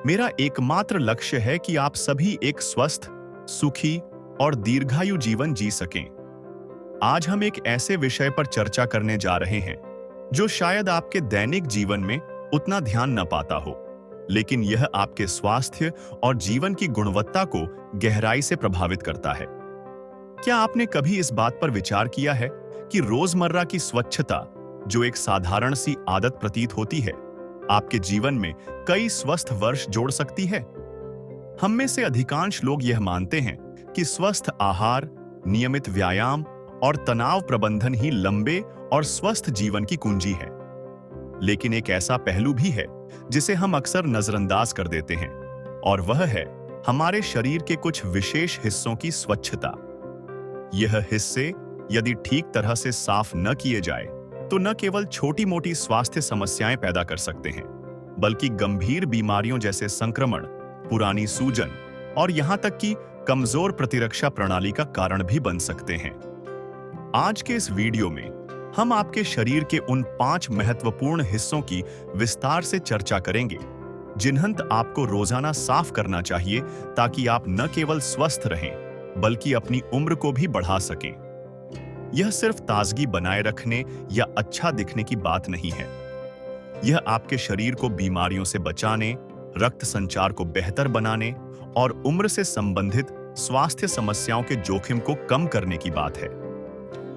मेरा एकमात्र लक्ष्य है कि आप सभी एक स्वस्थ, सुखी और दीर्घायु जीवन जी सकें। आज हम एक ऐसे विषय पर चर्चा करने जा रहे हैं जो शायद आपके दैनिक जीवन में उतना ध्यान न पाता हो, लेकिन यह आपके स्वास्थ्य और जीवन की गुणवत्ता को गहराई से प्रभावित करता है। क्या आपने कभी इस बात पर विचार किया है कि रोजमर्रा की स्वच्छता, जो एक साधारण सी आदत प्रतीत होती है, आपके जीवन में कई स्वस्थ वर्ष जोड़ सकती है? हम में से अधिकांश लोग यह मानते हैं कि स्वस्थ आहार, नियमित व्यायाम और तनाव प्रबंधन ही लंबे और स्वस्थ जीवन की कुंजी है। लेकिन एक ऐसा पहलू भी है जिसे हम अक्सर नजरअंदाज कर देते हैं, और वह है हमारे शरीर के कुछ विशेष हिस्सों की स्वच्छता। यह हिस्से यदि ठीक तरह से साफ न किए जाए तो न केवल छोटी-मोटी स्वास्थ्य समस्याएं पैदा कर सकते हैं, बल्कि गंभीर बीमारियों जैसे संक्रमण, पुरानी सूजन और यहां तक कि कमजोर प्रतिरक्षा प्रणाली का कारण भी बन सकते हैं। आज के इस वीडियो में हम आपके शरीर के उन 5 महत्वपूर्ण हिस्सों की विस्तार से चर्चा करेंगे जिन्हें आपको रोजाना साफ करना चाहिए, ताकि आप न केवल स्वस्थ रहें बल्कि अपनी उम्र को भी बढ़ा सकें। यह सिर्फ ताजगी बनाए रखने या अच्छा दिखने की बात नहीं है। यह आपके शरीर को बीमारियों से बचाने, रक्त संचार को बेहतर बनाने और उम्र से संबंधित स्वास्थ्य समस्याओं के जोखिम को कम करने की बात है।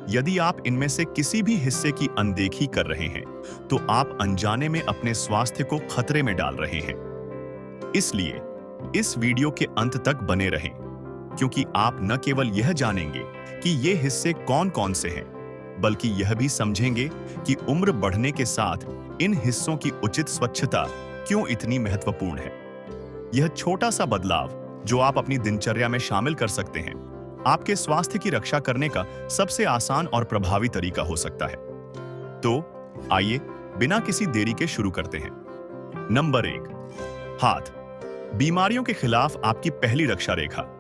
यदि आप इनमें से किसी भी हिस्से की अनदेखी कर रहे हैं, तो आप अनजाने में अपने स्वास्थ्य को खतरे में डाल रहे हैं। इसलिए इस वीडियो के अंत तक बने रहें, क्योंकि आप न केवल यह जानेंगे कि ये हिस्से कौन-कौन से हैं, बल्कि यह भी समझेंगे कि उम्र बढ़ने के साथ इन हिस्सों की उचित स्वच्छता क्यों इतनी महत्वपूर्ण है। यह छोटा सा बदलाव जो आप अपनी दिनचर्या में शामिल कर सकते हैं, आपके स्वास्थ्य की रक्षा करने का सबसे आसान और प्रभावी तरीका हो सकता है। तो आइए बिना किसी देरी के शुरू करते हैं। नंबर 1, हाथ। बीमारियों के खिलाफ आपकी पहली रक्षा रेखा।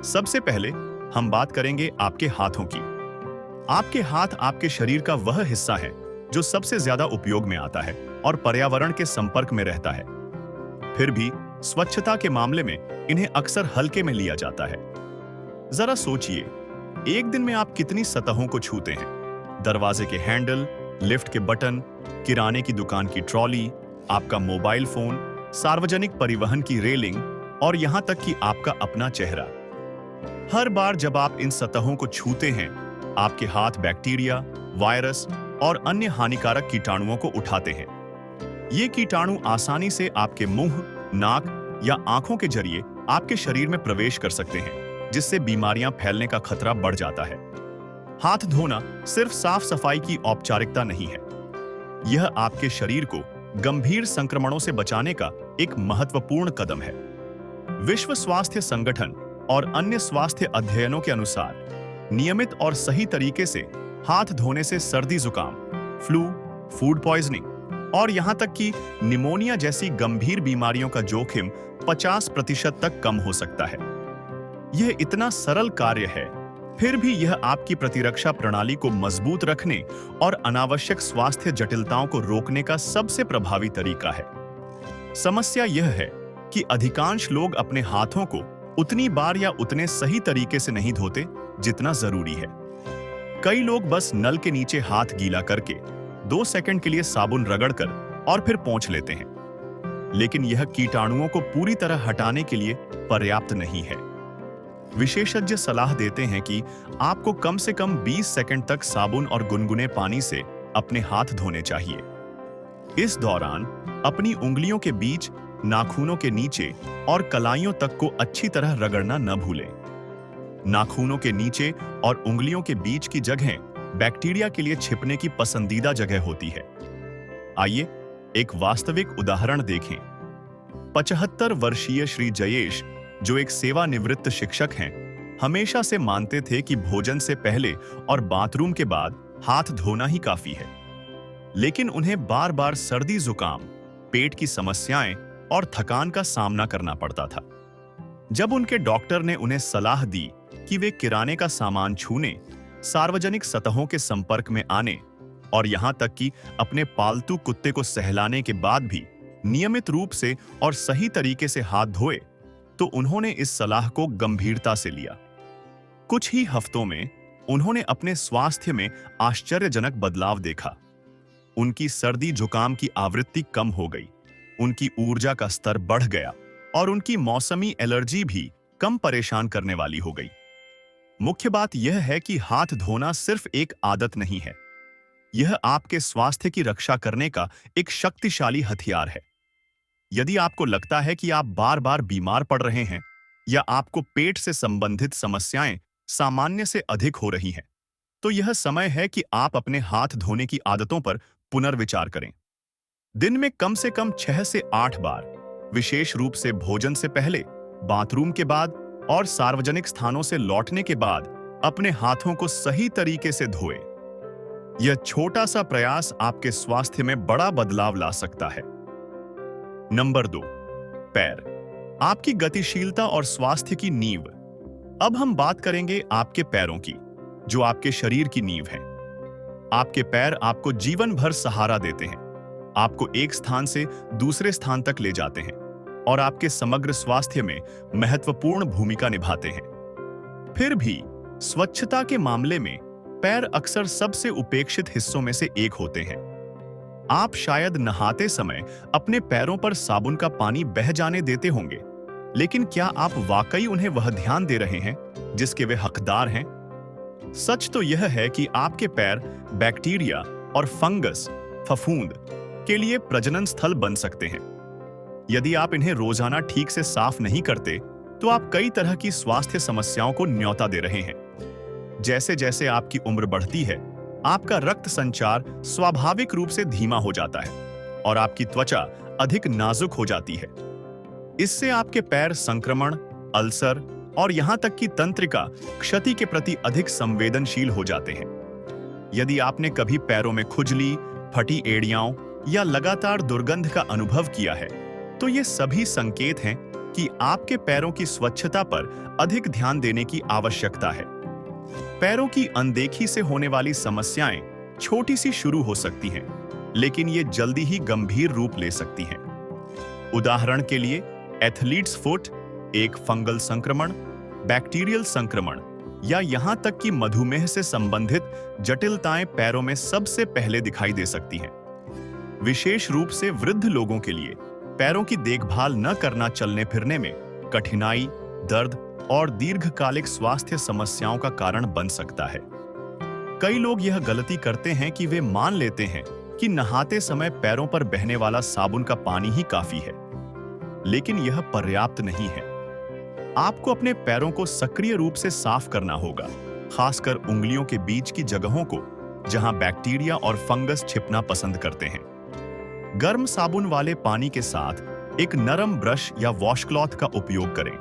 सबसे पहले हम बात करेंगे आपके हाथों की। आपके हाथ आपके शरीर का वह हिस्सा है जो सबसे ज्यादा उपयोग में आता है और पर्यावरण के संपर्क में रहता है। फिर भी स्वच्छता के मामले में इन्हें अक्सर हल्के में लिया जाता है। जरा सोचिए, एक दिन में आप कितनी सतहों को छूते हैं? दरवाजे के हैंडल, लिफ्ट के बटन, किराने की दुकान की ट्रॉली, आपका मोबाइल फोन, सार्वजनिक परिवहन की रेलिंग और यहां तक कि आपका अपना चेहरा। हर बार जब आप इन सतहों को छूते हैं, आपके हाथ बैक्टीरिया, वायरस और अन्य हानिकारक कीटाणुओं को उठाते हैं। ये कीटाणु आसानी से आपके मुंह, नाक या आंखों के जरिए आपके शरीर में प्रवेश कर सकते हैं, जिससे बीमारियां फैलने का खतरा बढ़ जाता है। हाथ धोना सिर्फ साफ सफाई की औपचारिकता नहीं है, यह आपके शरीर को गंभीर संक्रमणों से बचाने का एक महत्वपूर्ण कदम है। विश्व स्वास्थ्य संगठन और अन्य स्वास्थ्य अध्ययनों के अनुसार नियमित और सही तरीके से हाथ धोने से सर्दी जुकाम, फ्लू, फूड पॉइजनिंग और यहां तक कि निमोनिया जैसी गंभीर बीमारियों का जोखिम 50% तक कम हो सकता है। यह इतना सरल कार्य है, फिर भी यह आपकी प्रतिरक्षा प्रणाली को मजबूत रखने और अनावश्यक स्वास्थ्य जटिलताओं को रोकने का सबसे प्रभावी तरीका है। समस्या यह है कि अधिकांश लोग अपने हाथों को उतनी बार या उतने सही तरीके से नहीं धोते जितना जरूरी है। कई लोग बस नल के नीचे हाथ गीला करके 2 सेकंड के लिए साबुन रगड़कर और फिर पोंछ लेते हैं, लेकिन यह कीटाणुओं को पूरी तरह हटाने के लिए पर्याप्त नहीं है। विशेषज्ञ सलाह देते हैं कि आपको कम से कम 20 सेकंड तक साबुन और गुनगुने पानी से अपने हाथ धोने चाहिए। इस दौरान अपनी उंगलियों के बीच, नाखूनों के नीचे और कलाइयों तक को अच्छी तरह रगड़ना न भूलें। नाखूनों के नीचे और उंगलियों के बीच की जगहें बैक्टीरिया के लिए छिपने की पसंदीदा जगह होती है। आइए एक वास्तविक उदाहरण देखें। 75 वर्षीय श्री जयेश, जो एक सेवानिवृत्त शिक्षक हैं, हमेशा से मानते थे कि भोजन से पहले और बाथरूम के बाद हाथ धोना ही काफी है। लेकिन उन्हें बार-बार सर्दी जुकाम, पेट की समस्याएं और थकान का सामना करना पड़ता था। जब उनके डॉक्टर ने उन्हें सलाह दी कि वे किराने का सामान छूने, सार्वजनिक सतहों के संपर्क में आने और यहां तक कि अपने पालतू कुत्ते को सहलाने के बाद भी नियमित रूप से और सही तरीके से हाथ धोए तो उन्होंने इस सलाह को गंभीरता से लिया। कुछ ही हफ्तों में उन्होंने अपने स्वास्थ्य में आश्चर्यजनक बदलाव देखा। उनकी सर्दी जुकाम की आवृत्ति कम हो गई, उनकी ऊर्जा का स्तर बढ़ गया और उनकी मौसमी एलर्जी भी कम परेशान करने वाली हो गई। मुख्य बात यह है कि हाथ धोना सिर्फ एक आदत नहीं है, यह आपके स्वास्थ्य की रक्षा करने का एक शक्तिशाली हथियार है। यदि आपको लगता है कि आप बार बार बीमार पड़ रहे हैं या आपको पेट से संबंधित समस्याएं सामान्य से अधिक हो रही हैं, तो यह समय है कि आप अपने हाथ धोने की आदतों पर पुनर्विचार करें। दिन में कम से कम 6 से 8 बार, विशेष रूप से भोजन से पहले, बाथरूम के बाद और सार्वजनिक स्थानों से लौटने के बाद अपने हाथों को सही तरीके से धोएं। यह छोटा सा प्रयास आपके स्वास्थ्य में बड़ा बदलाव ला सकता है। नंबर 2, पैर, आपकी गतिशीलता और स्वास्थ्य की नींव। अब हम बात करेंगे आपके पैरों की, जो आपके शरीर की नींव है। आपके पैर आपको जीवन भर सहारा देते हैं, आपको एक स्थान से दूसरे स्थान तक ले जाते हैं और आपके समग्र स्वास्थ्य में महत्वपूर्ण भूमिका निभाते हैं। फिर भी स्वच्छता के मामले में पैर अक्सर सबसे उपेक्षित हिस्सों में से एक होते हैं। आप शायद नहाते समय अपने पैरों पर साबुन का पानी बह जाने देते होंगे, लेकिन क्या आप वाकई उन्हें वह ध्यान दे रहे हैं जिसके वे हकदार हैं? सच तो यह है कि आपके पैर बैक्टीरिया और फंगस, फफूंद के लिए प्रजनन स्थल बन सकते हैं। यदि आप इन्हें रोजाना ठीक से साफ नहीं करते, तो आप कई तरह की स्वास्थ्य समस्याओं को न्योता दे रहे हैं। जैसे जैसे आपकी उम्र बढ़ती है, आपका रक्त संचार स्वाभाविक रूप से धीमा हो जाता है और आपकी त्वचा अधिक नाजुक हो जाती है। इससे आपके पैर संक्रमण, अल्सर और यहां तक कि तंत्रिका क्षति के प्रति अधिक संवेदनशील हो जाते हैं। यदि आपने कभी पैरों में खुजली, फटी एड़ियां या लगातार दुर्गंध का अनुभव किया है, तो ये सभी संकेत हैं कि आपके पैरों की स्वच्छता पर अधिक ध्यान देने की आवश्यकता है। पैरों की अनदेखी से होने वाली समस्याएं छोटी सी शुरू हो सकती हैं, लेकिन ये जल्दी ही गंभीर रूप ले सकती हैं। उदाहरण के लिए, एथलीट्स फुट एक फंगल संक्रमण, बैक्टीरियल संक्रमण या यहां तक कि मधुमेह से संबंधित जटिलताएं पैरों में सबसे पहले दिखाई दे सकती हैं। विशेष रूप से वृद्ध लोगों के लिए पैरों की देखभाल न करना चलने फिरने में कठिनाई, दर्द और दीर्घकालिक स्वास्थ्य समस्याओं का कारण बन सकता है। कई लोग यह गलती करते हैं कि वे मान लेते हैं कि नहाते समय पैरों पर बहने वाला साबुन का पानी ही काफी है, लेकिन यह पर्याप्त नहीं है। आपको अपने पैरों को सक्रिय रूप से साफ करना होगा, खासकर उंगलियों के बीच की जगहों को जहां बैक्टीरिया और फंगस छिपना पसंद करते हैं। गर्म साबुन वाले पानी के साथ एक नरम ब्रश या वॉशक्लॉथ का उपयोग करें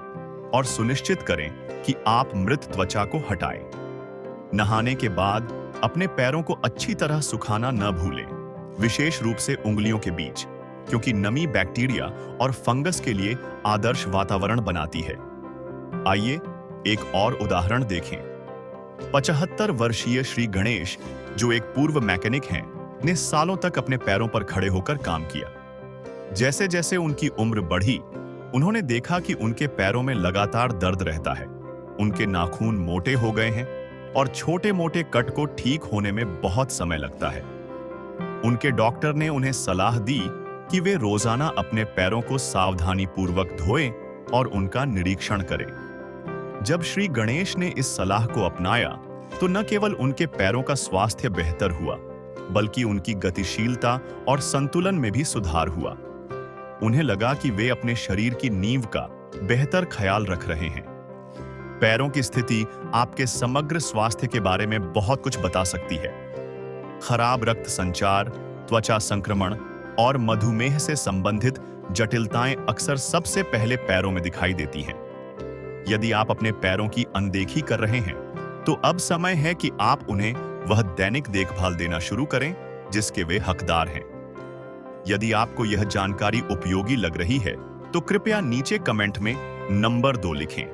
और सुनिश्चित करें कि आप मृत त्वचा को हटाएं। नहाने के बाद अपने पैरों को अच्छी तरह सुखाना न भूलें, विशेष रूप से उंगलियों के बीच, क्योंकि नमी बैक्टीरिया और फंगस के लिए आदर्श वातावरण बनाती है। आइए एक और उदाहरण देखें। 75 वर्षीय श्री गणेश, जो एक पूर्व मैकेनिक हैं, ने सालों तक अपने पैरों पर खड़े होकर काम किया। जैसे जैसे उनकी उम्र बढ़ी, उन्होंने देखा कि उनके पैरों में लगातार दर्द रहता है, उनके नाखून मोटे हो गए हैं और छोटे-मोटे कट को ठीक होने में बहुत समय लगता है। उनके डॉक्टर ने उन्हें सलाह दी कि वे रोजाना अपने पैरों को सावधानीपूर्वक धोएं और उनका निरीक्षण करें। जब श्री गणेश ने इस सलाह को अपनाया, तो न केवल उनके पैरों का स्वास्थ्य बेहतर हुआ, बल्कि उनकी गतिशीलता और संतुलन में भी सुधार हुआ। उन्हें लगा कि वे अपने शरीर की नींव का बेहतर ख्याल रख रहे हैं। पैरों की स्थिति आपके समग्र स्वास्थ्य के बारे में बहुत कुछ बता सकती है। खराब रक्त संचार, त्वचा संक्रमण और मधुमेह से संबंधित जटिलताएं अक्सर सबसे पहले पैरों में दिखाई देती हैं। यदि आप अपने पैरों की अनदेखी कर रहे हैं, तो अब समय है कि आप उन्हें वह दैनिक देखभाल देना शुरू करें जिसके वे हकदार हैं। यदि आपको यह जानकारी उपयोगी लग रही है, तो कृपया नीचे कमेंट में नंबर 2 लिखें,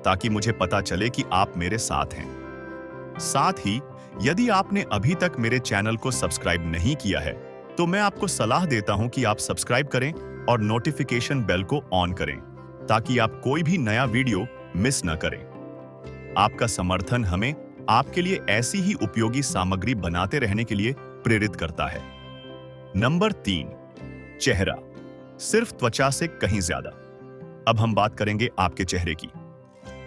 ताकि मुझे पता चले कि आप मेरे साथ हैं। साथ ही, यदि आपने अभी तक मेरे चैनल को सब्सक्राइब नहीं किया है, तो मैं आपको सलाह देता हूं कि आप सब्सक्राइब करें और नोटिफिकेशन बेल को ऑन करें ताकि आप कोई भी नया वीडियो मिस न करें। आपका समर्थन हमें आपके लिए ऐसी ही उपयोगी सामग्री बनाते रहने के लिए प्रेरित करता है। नंबर 3, चेहरा सिर्फ त्वचा से कहीं ज्यादा। अब हम बात करेंगे आपके चेहरे की।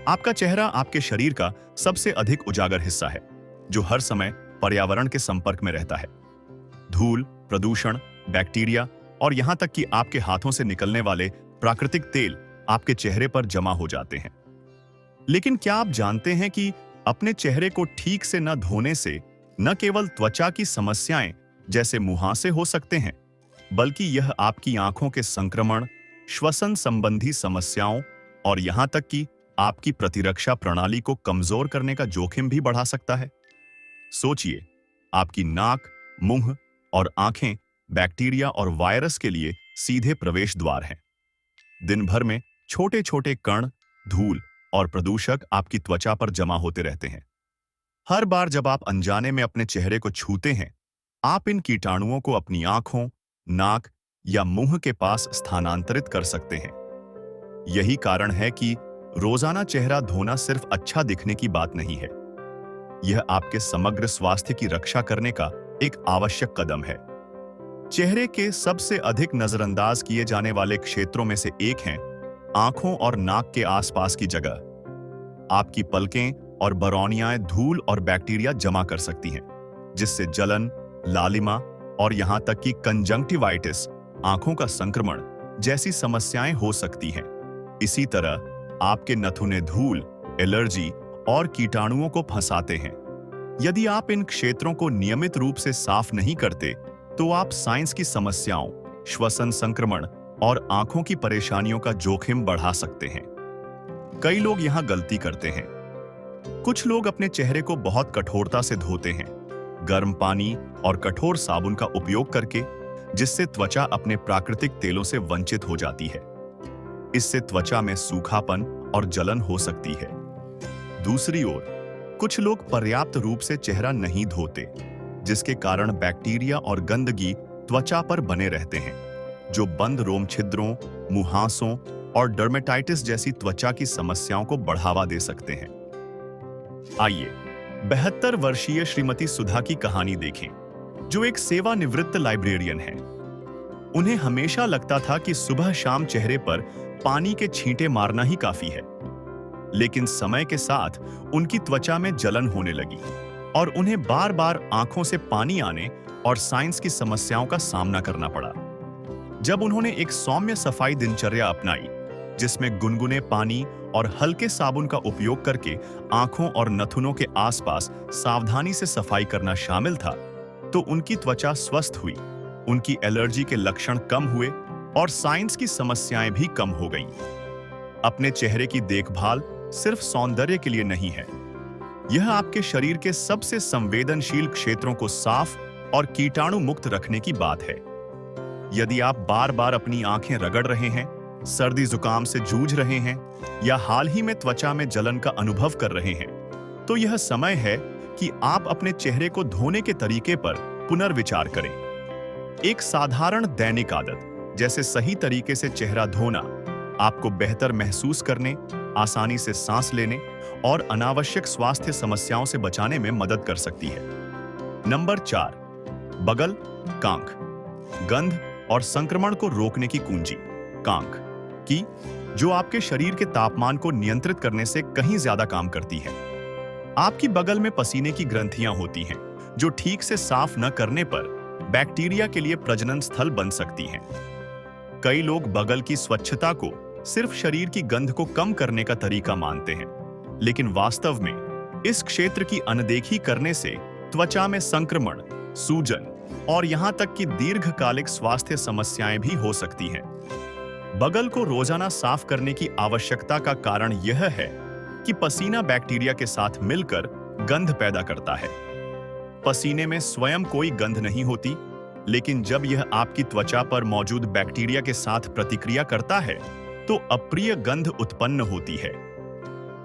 आपका चेहरा आपके शरीर का सबसे अधिक उजागर हिस्सा है, जो हर समय पर्यावरण के संपर्क में रहता है। धूल, प्रदूषण, बैक्टीरिया और यहां तक कि आपके हाथों से निकलने वाले प्राकृतिक तेल आपके चेहरे पर जमा हो जाते हैं। लेकिन क्या आप जानते हैं कि अपने चेहरे को ठीक से न धोने से न केवल त्वचा की समस्याएं जैसे मुहासे हो सकते हैं, बल्कि यह आपकी आंखों के संक्रमण, श्वसन संबंधी समस्याओं और यहां तक कि आपकी प्रतिरक्षा प्रणाली को कमजोर करने का जोखिम भी बढ़ा सकता है। सोचिए, आपकी नाक, मुंह और आंखें बैक्टीरिया और वायरस के लिए सीधे प्रवेश द्वार हैं। दिन भर में छोटे छोटे कण, धूल और प्रदूषक आपकी त्वचा पर जमा होते रहते हैं। हर बार जब आप अनजाने में अपने चेहरे को छूते हैं, आप इन कीटाणुओं को अपनी आंखों, नाक या मुंह के पास स्थानांतरित कर सकते हैं। यही कारण है कि रोजाना चेहरा धोना सिर्फ अच्छा दिखने की बात नहीं है, यह आपके समग्र स्वास्थ्य की रक्षा करने का एक आवश्यक कदम है। चेहरे के सबसे अधिक नजरअंदाज किए जाने वाले क्षेत्रों में से एक हैं आंखों और नाक के आसपास की जगह। आपकी पलकें और बरौनियां धूल और बैक्टीरिया जमा कर सकती हैं, जिससे जलन, लालिमा और यहां तक कि कंजंक्टिवाइटिस, आंखों का संक्रमण जैसी समस्याएं हो सकती हैं। इसी तरह आपके नथुने धूल, एलर्जी और कीटाणुओं को फंसाते हैं। यदि आप इन क्षेत्रों को नियमित रूप से साफ नहीं करते, तो आप साइंस की समस्याओं, श्वसन संक्रमण और आंखों की परेशानियों का जोखिम बढ़ा सकते हैं। कई लोग यहां गलती करते हैं। कुछ लोग अपने चेहरे को बहुत कठोरता से धोते हैं, गर्म पानी और कठोर साबुन का उपयोग करके, जिससे त्वचा अपने प्राकृतिक तेलों से वंचित हो जाती है। इससे त्वचा में सूखापन और जलन हो सकती है। दूसरी ओर, कुछ लोग पर्याप्त रूप से चेहरा नहीं धोते, जिसके कारण बैक्टीरिया और गंदगी त्वचा पर बने रहते हैं, जो बंद रोम छिद्रों, मुहासों और डर्मेटाइटिस जैसी त्वचा की समस्याओं को बढ़ावा दे सकते हैं। आइए 72 वर्षीय श्रीमती सुधा की कहानी देखें, जो एक सेवानिवृत्त लाइब्रेरियन है। उन्हें हमेशा लगता था कि सुबह शाम चेहरे पर पानी के छींटे मारना ही काफी है, लेकिन समय के साथ उनकी त्वचा में जलन होने लगी और उन्हें बार बार आंखों से पानी आने और साइंस की समस्याओं का सामना करना पड़ा। जब उन्होंने एक सौम्य सफाई दिनचर्या अपनाई, जिसमें गुनगुने पानी और हल्के साबुन का उपयोग करके आंखों और नथुनों के आसपास सावधानी से सफाई करना शामिल था, तो उनकी त्वचा स्वस्थ हुई, उनकी एलर्जी के लक्षण कम हुए और साइंस की समस्याएं भी कम हो गईं। अपने चेहरे की देखभाल सिर्फ सौंदर्य के लिए नहीं है, यह आपके शरीर के सबसे संवेदनशील क्षेत्रों को साफ और कीटाणु मुक्त रखने की बात है। यदि आप बार बार अपनी आंखें रगड़ रहे हैं, सर्दी जुकाम से जूझ रहे हैं या हाल ही में त्वचा में जलन का अनुभव कर रहे हैं, तो यह समय है कि आप अपने चेहरे को धोने के तरीके पर पुनर्विचार करें। एक साधारण दैनिक आदत जैसे सही तरीके से चेहरा धोना आपको बेहतर महसूस करने, आसानी से सांस लेने और अनावश्यक स्वास्थ्य समस्याओं से बचाने में मदद कर सकती है। नंबर 4, बगल, कांख। गंध और संक्रमण को रोकने की कुंजी कांख की, जो आपके शरीर के तापमान को नियंत्रित करने से कहीं ज्यादा काम करती है। आपकी बगल में पसीने की ग्रंथियां होती हैं, जो ठीक से साफ न करने पर बैक्टीरिया के लिए प्रजनन स्थल बन सकती हैं। कई लोग बगल की स्वच्छता को सिर्फ शरीर की गंध को कम करने का तरीका मानते हैं, लेकिन वास्तव में इस क्षेत्र की अनदेखी करने से त्वचा में संक्रमण, सूजन और यहां तक कि दीर्घकालिक स्वास्थ्य समस्याएं भी हो सकती हैं। बगल को रोजाना साफ करने की आवश्यकता का कारण यह है कि पसीना बैक्टीरिया के साथ मिलकर गंध पैदा करता है। पसीने में स्वयं कोई गंध नहीं होती, लेकिन जब यह आपकी त्वचा पर मौजूद बैक्टीरिया के साथ प्रतिक्रिया करता है, तो अप्रिय गंध उत्पन्न होती है।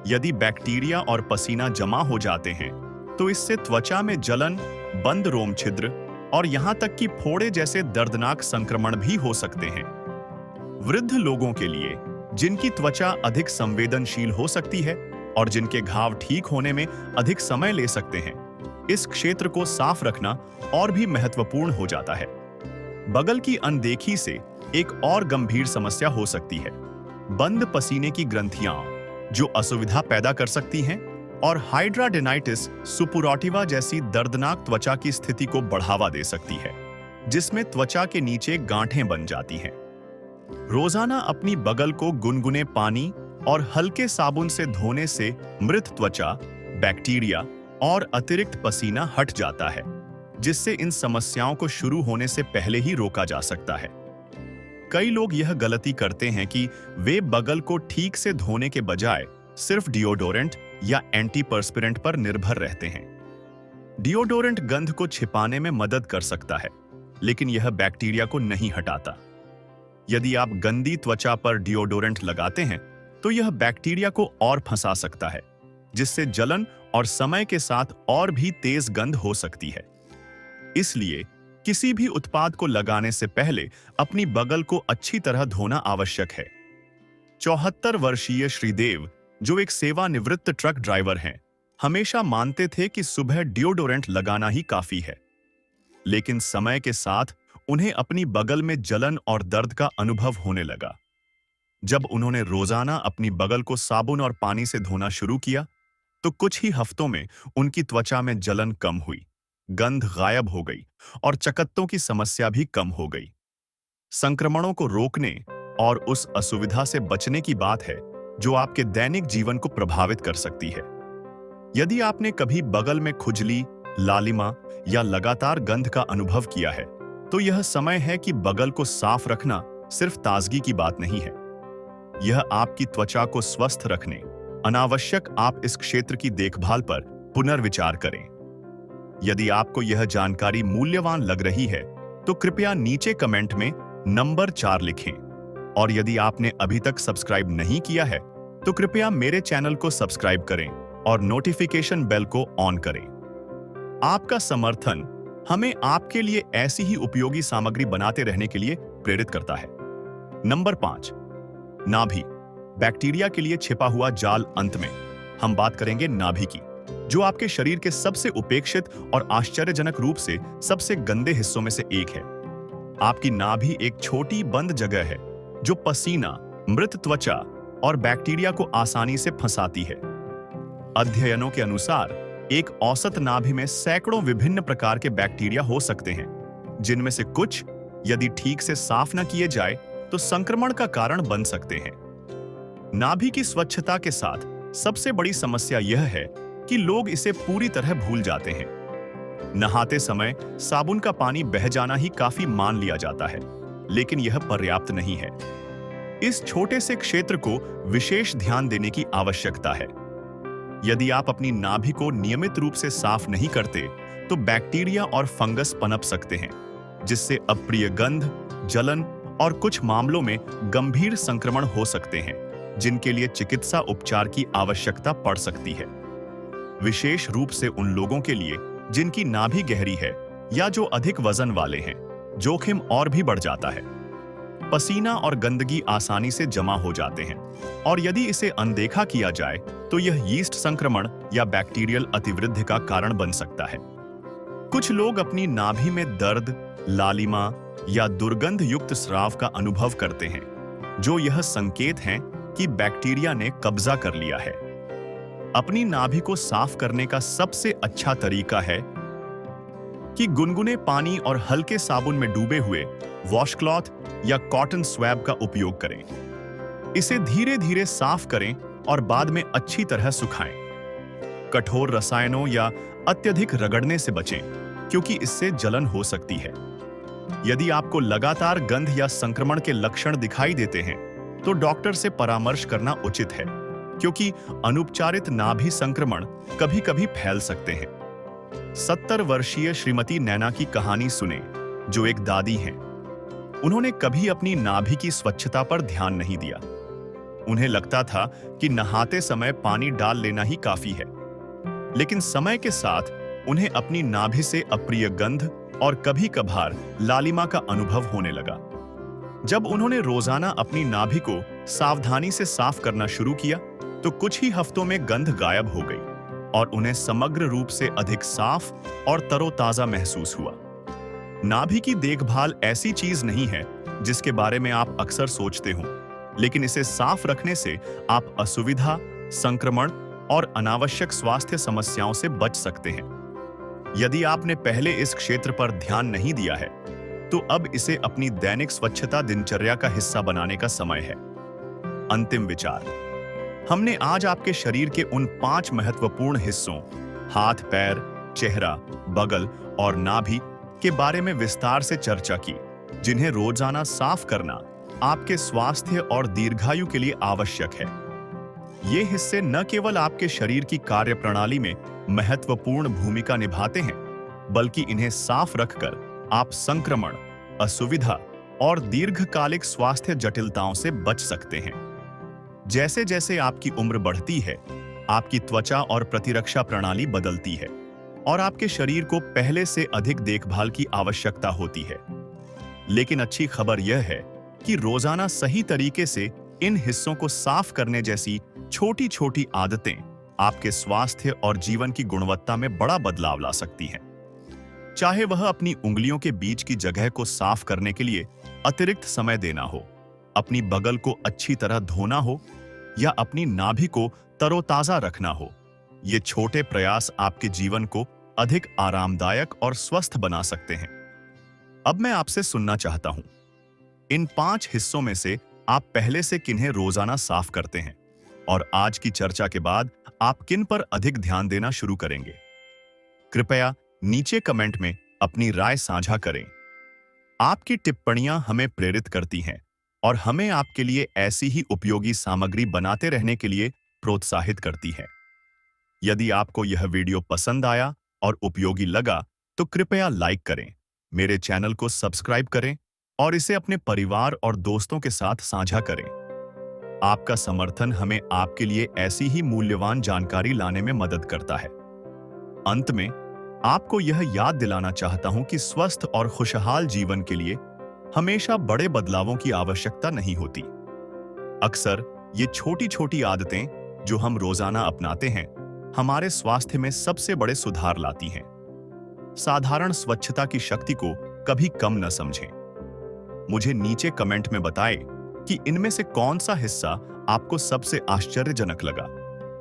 यदि बैक्टीरिया और पसीना जमा हो जाते हैं, तो इससे त्वचा में जलन, बंद रोम छिद्र और यहां तक कि फोड़े जैसे दर्दनाक संक्रमण भी हो सकते हैं। वृद्ध लोगों के लिए, जिनकी त्वचा अधिक संवेदनशील हो सकती है और जिनके घाव ठीक होने में अधिक समय ले सकते हैं, इस क्षेत्र को साफ रखना और भी महत्वपूर्ण हो जाता है। बगल की अनदेखी से एक और गंभीर समस्या हो सकती है बंद पसीने की ग्रंथियां, जो असुविधा पैदा कर सकती हैं और हाइड्राडेनाइटिस सुपुराटिवा जैसी दर्दनाक त्वचा की स्थिति को बढ़ावा दे सकती है, जिसमें त्वचा के नीचे गांठें बन जाती हैं। रोजाना अपनी बगल को गुनगुने पानी और हल्के साबुन से धोने से मृत त्वचा, बैक्टीरिया और अतिरिक्त पसीना हट जाता है, जिससे इन समस्याओं को शुरू होने से पहले ही रोका जा सकता है। कई लोग यह गलती करते हैं कि वे बगल को ठीक से धोने के बजाय सिर्फ डिओडोरेंट या एंटीपर्स्पिरेंट पर निर्भर रहते हैं। डिओडोरेंट गंध को छिपाने में मदद कर सकता है, लेकिन यह बैक्टीरिया को नहीं हटाता। यदि आप गंदी त्वचा पर डिओडोरेंट लगाते हैं, तो यह बैक्टीरिया को और फंसा सकता है, जिससे जलन और समय के साथ और भी तेज गंध हो सकती है। इसलिए किसी भी उत्पाद को लगाने से पहले अपनी बगल को अच्छी तरह धोना आवश्यक है। 74 वर्षीय श्रीदेव, जो एक सेवानिवृत्त ट्रक ड्राइवर हैं, हमेशा मानते थे कि सुबह डिओडोरेंट लगाना ही काफी है। लेकिन समय के साथ उन्हें अपनी बगल में जलन और दर्द का अनुभव होने लगा। जब उन्होंने रोजाना अपनी बगल को साबुन और पानी से धोना शुरू किया, तो कुछ ही हफ्तों में उनकी त्वचा में जलन कम हुई, गंध गायब हो गई और चकत्तों की समस्या भी कम हो गई। संक्रमणों को रोकने और उस असुविधा से बचने की बात है जो आपके दैनिक जीवन को प्रभावित कर सकती है। यदि आपने कभी बगल में खुजली, लालिमा या लगातार गंध का अनुभव किया है, तो यह समय है कि बगल को साफ रखना सिर्फ ताजगी की बात नहीं है। यह आपकी त्वचा को स्वस्थ रखने, अनावश्यक आप इस क्षेत्र की देखभाल पर पुनर्विचार करें। यदि आपको यह जानकारी मूल्यवान लग रही है, तो कृपया नीचे कमेंट में नंबर 4 लिखें। और यदि आपने अभी तक सब्सक्राइब नहीं किया है, तो कृपया मेरे चैनल को सब्सक्राइब करें और नोटिफिकेशन बेल को ऑन करें। आपका समर्थन हमें आपके लिए ऐसी ही उपयोगी सामग्री बनाते रहने के लिए प्रेरित करता है। नंबर 5, नाभि, बैक्टीरिया के लिए छिपा हुआ जाल। अंत में हम बात करेंगे नाभि की, जो आपके शरीर के सबसे उपेक्षित और आश्चर्यजनक रूप से सबसे गंदे हिस्सों में से एक है। आपकी नाभि एक छोटी बंद जगह है जो पसीना, मृत त्वचा और बैक्टीरिया को आसानी से फंसाती है। अध्ययनों के अनुसार एक औसत नाभि में सैकड़ों विभिन्न प्रकार के बैक्टीरिया हो सकते हैं, जिनमें से कुछ यदि ठीक से साफ न किए जाए तो संक्रमण का कारण बन सकते हैं। नाभि की स्वच्छता के साथ सबसे बड़ी समस्या यह है कि लोग इसे पूरी तरह भूल जाते हैं। नहाते समय साबुन का पानी बह जाना ही काफी मान लिया जाता है, लेकिन यह पर्याप्त नहीं है। इस छोटे से क्षेत्र को विशेष ध्यान देने की आवश्यकता है। यदि आप अपनी नाभि को नियमित रूप से साफ नहीं करते, तो बैक्टीरिया और फंगस पनप सकते हैं, जिससे अप्रिय गंध, जलन और कुछ मामलों में गंभीर संक्रमण हो सकते हैं, जिनके लिए चिकित्सा उपचार की आवश्यकता पड़ सकती है। विशेष रूप से उन लोगों के लिए जिनकी नाभि गहरी है या जो अधिक वजन वाले हैं, जोखिम और भी बढ़ जाता है। पसीना और गंदगी आसानी से जमा हो जाते हैं, और यदि इसे अनदेखा किया जाए तो यह यीस्ट संक्रमण या बैक्टीरियल अतिवृद्धि का कारण बन सकता है। कुछ लोग अपनी नाभि में दर्द, लालिमा या दुर्गंध युक्त स्राव का अनुभव करते हैं, जो यह संकेत हैं कि बैक्टीरिया ने कब्जा कर लिया है। अपनी नाभि को साफ करने का सबसे अच्छा तरीका है कि गुनगुने पानी और हल्के साबुन में डूबे हुए वॉशक्लॉथ या कॉटन स्वैब का उपयोग करें। इसे धीरे धीरे साफ करें और बाद में अच्छी तरह सुखाएं। कठोर रसायनों या अत्यधिक रगड़ने से बचें, क्योंकि इससे जलन हो सकती है। यदि आपको लगातार गंध या संक्रमण के लक्षण दिखाई देते हैं, तो डॉक्टर से परामर्श करना उचित है, क्योंकि अनुपचारित नाभि संक्रमण कभी-कभी फैल सकते हैं। 70 वर्षीय श्रीमती नैना की कहानी सुने, जो एक दादी हैं। उन्होंने कभी अपनी नाभि की स्वच्छता पर ध्यान नहीं दिया। उन्हें लगता था कि नहाते समय पानी डाल लेना ही काफी है। लेकिन समय के साथ उन्हें अपनी नाभि से अप्रिय गंध और कभी-कभार लालिमा का अनुभव होने लगा। जब उन्होंने रोजाना अपनी नाभि को सावधानी से साफ करना शुरू किया, तो कुछ ही हफ्तों में गंध गायब हो गई और उन्हें समग्र रूप से अधिक साफ और तरोताजा महसूस हुआ। नाभि की देखभाल ऐसी चीज नहीं है जिसके बारे में आप अक्सर सोचते हो, लेकिन इसे साफ रखने से आप असुविधा, संक्रमण और अनावश्यक स्वास्थ्य समस्याओं से बच सकते हैं। यदि आपने पहले इस क्षेत्र पर ध्यान नहीं दिया है, तो अब इसे अपनी दैनिक स्वच्छता दिनचर्या का हिस्सा बनाने का समय है। अंतिम विचार, हमने आज आपके शरीर के उन 5 महत्वपूर्ण हिस्सों हाथ, पैर, चेहरा, बगल और नाभि के बारे में विस्तार से चर्चा की, जिन्हें रोजाना साफ करना आपके स्वास्थ्य और दीर्घायु के लिए आवश्यक है। ये हिस्से न केवल आपके शरीर की कार्यप्रणाली में महत्वपूर्ण भूमिका निभाते हैं, बल्कि इन्हें साफ रखकर आप संक्रमण, असुविधा और दीर्घकालिक स्वास्थ्य जटिलताओं से बच सकते हैं। जैसे जैसे आपकी उम्र बढ़ती है, आपकी त्वचा और प्रतिरक्षा प्रणाली बदलती है और आपके शरीर को पहले से अधिक देखभाल की आवश्यकता होती है। लेकिन अच्छी खबर यह है कि रोजाना सही तरीके से इन हिस्सों को साफ करने जैसी छोटी-छोटी आदतें आपके स्वास्थ्य और जीवन की गुणवत्ता में बड़ा बदलाव ला सकती हैं। चाहे वह अपनी उंगलियों के बीच की जगह को साफ करने के लिए अतिरिक्त समय देना हो, अपनी बगल को अच्छी तरह धोना हो या अपनी नाभि को तरोताजा रखना हो, ये छोटे प्रयास आपके जीवन को अधिक आरामदायक और स्वस्थ बना सकते हैं। अब मैं आपसे सुनना चाहता हूं, इन 5 हिस्सों में से आप पहले से किन्हें रोजाना साफ करते हैं और आज की चर्चा के बाद आप किन पर अधिक ध्यान देना शुरू करेंगे? कृपया नीचे कमेंट में अपनी राय साझा करें। आपकी टिप्पणियां हमें प्रेरित करती हैं और हमें आपके लिए ऐसी ही उपयोगी सामग्री बनाते रहने के लिए प्रोत्साहित करती है। यदि आपको यह वीडियो पसंद आया और उपयोगी लगा, तो कृपया लाइक करें, मेरे चैनल को सब्सक्राइब करें और इसे अपने परिवार और दोस्तों के साथ साझा करें। आपका समर्थन हमें आपके लिए ऐसी ही मूल्यवान जानकारी लाने में मदद करता है। अंत में आपको यह याद दिलाना चाहता हूं कि स्वस्थ और खुशहाल जीवन के लिए हमेशा बड़े बदलावों की आवश्यकता नहीं होती। अक्सर ये छोटी-छोटी आदतें जो हम रोजाना अपनाते हैं, हमारे स्वास्थ्य में सबसे बड़े सुधार लाती हैं। साधारण स्वच्छता की शक्ति को कभी कम न समझें। मुझे नीचे कमेंट में बताएं कि इनमें से कौन सा हिस्सा आपको सबसे आश्चर्यजनक लगा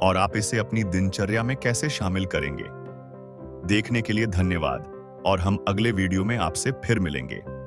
और आप इसे अपनी दिनचर्या में कैसे शामिल करेंगे। देखने के लिए धन्यवाद और हम अगले वीडियो में आपसे फिर मिलेंगे।